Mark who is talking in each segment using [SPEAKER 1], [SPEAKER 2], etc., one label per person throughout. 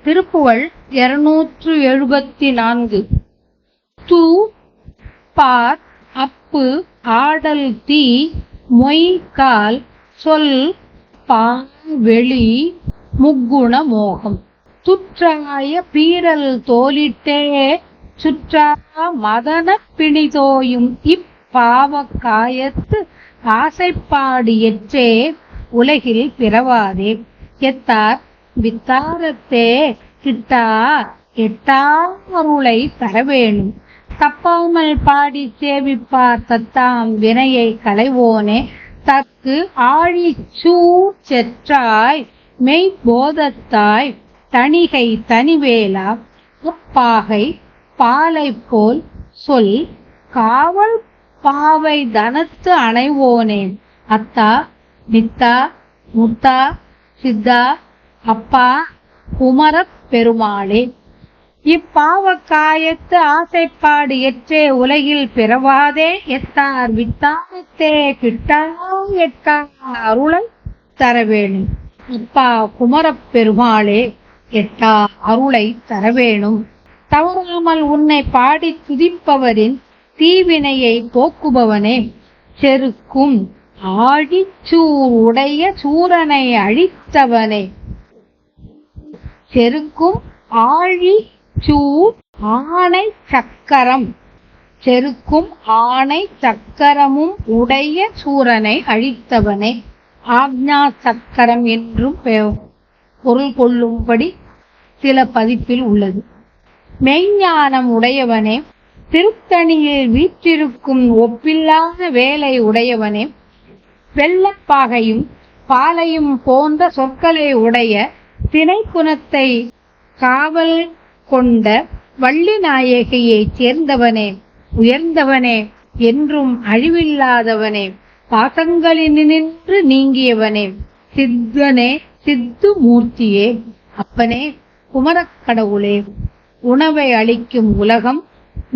[SPEAKER 1] திருப்புகழ் 274. தூ பார் அப்பு ஆடல் தீ மொய்கால் சொல் பாவெளி முக்குண மோகம் துற்றாய பீரல் தோலிட்டே சுற்றா மதனப் பிணிதோயும் இப்பாவக் காயத்து ஆசைப்பாடு எற்றே உலகில் பிறவாதே. எத்தார் வித்தாரத்தே கிட்டா எட்டாருளை தரவேணும். தப்பாமல் பாடி சேவிப்பார் தத்தாம் வினையை களைவோனே. தற்கு ஆழிச்சூ செற்றாய் மெய்போதத்தாய் தணிகை தனிவேலா அப்பாகை பாலை போல் சொல் காவல் பாவை தனத்து அணைவோனே. அத்தா நித்தா முத்தா சித்தா அப்பா குமரப் பெருமாளே. இப்பாவக்காயத்து ஆசைப்பாடு எற்றே உலகில் பிறவாதே. எத்தார் வித்தாரத்தே கிட்டா எட்டா அருளை தரவேணும். அப்பா குமரப் பெருமாளே எட்டா அருளை தரவேணும். தவறாமல் உன்னை பாடி துதிப்பவரின் தீவினையை போக்குபவனே. செருக்கும் ஆழிச்சூர் உடைய சூரனை அழித்தவனே. செருக்கும் ஆழி சூர் ஆணை சக்கரம் செருக்கும் ஆணை சக்கரமும் உடைய சூரனை அழித்தவனே. ஆக்ஞா சக்கரம் என்றும் பொருள் கொள்ளும்படி சில பதிப்பில் உள்ளது. மெய்ஞானம் உடையவனே. திருத்தணியில் வீற்றிருக்கும் ஒப்பில்லாத வேலை உடையவனே. வெள்ளப்பாகையும் பாலையும் போன்ற சொற்களை உடைய திணைக்குணத்தை காவல் கொண்ட வள்ளி நாயகியைச் சேர்ந்தவனே. உயர்ந்தவனே என்றும் அழிவில்லாதவனே. பாசங்களினின்று நீங்கியவனே. சித்தனே சித்து மூர்த்தியே. அப்பனே குமரக் கடவுளே. உணவை அளிக்கும் உலகம்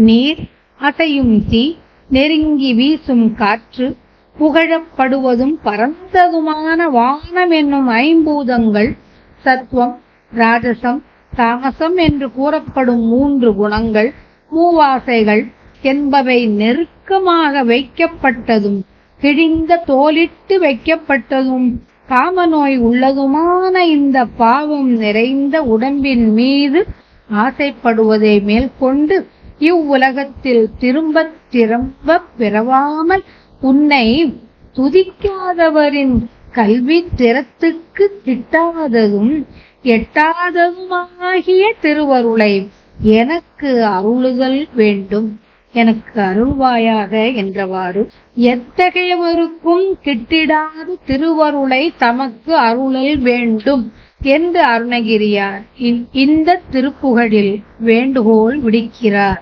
[SPEAKER 1] நீர் அசையும் தீ நெருங்கி வீசும் காற்று புகழப்படுவதும் பரந்ததுமான வானம் என்னும் ஐம்பூதங்கள் சத்வம் ராஜசம் தாமசம் என்று கூறப்படும் 3 குணங்கள் மூவாசைகள் என்பவை நெருக்கமாக வைக்கப்பட்டதும் கிழிந்த தோலிட்டு வைக்கப்பட்டதும் காமநோய் உள்ளதுமான இந்த பாவம் நிறைந்த உடம்பின் மீது ஆசைப்படுவதை மேற்கொண்டு இவ்வுலகத்தில் திரும்பத் திரும்ப பிறவாமல் உன்னை துதிக்காதவரின் கல்வி திறத்துக்கு கிட்டாததும் எட்டாததுமாகிய திருவருளை எனக்கு அருளுதல் வேண்டும். எனக்கு அருள்வாயாக என்றவாறு எத்தகையவருக்கும் கிட்டிடாத திருவருளை தமக்கு அருளல் வேண்டும் என்று அருணகிரியார் இந்த திருப்புகழில் வேண்டுகோள் விடுக்கிறார்.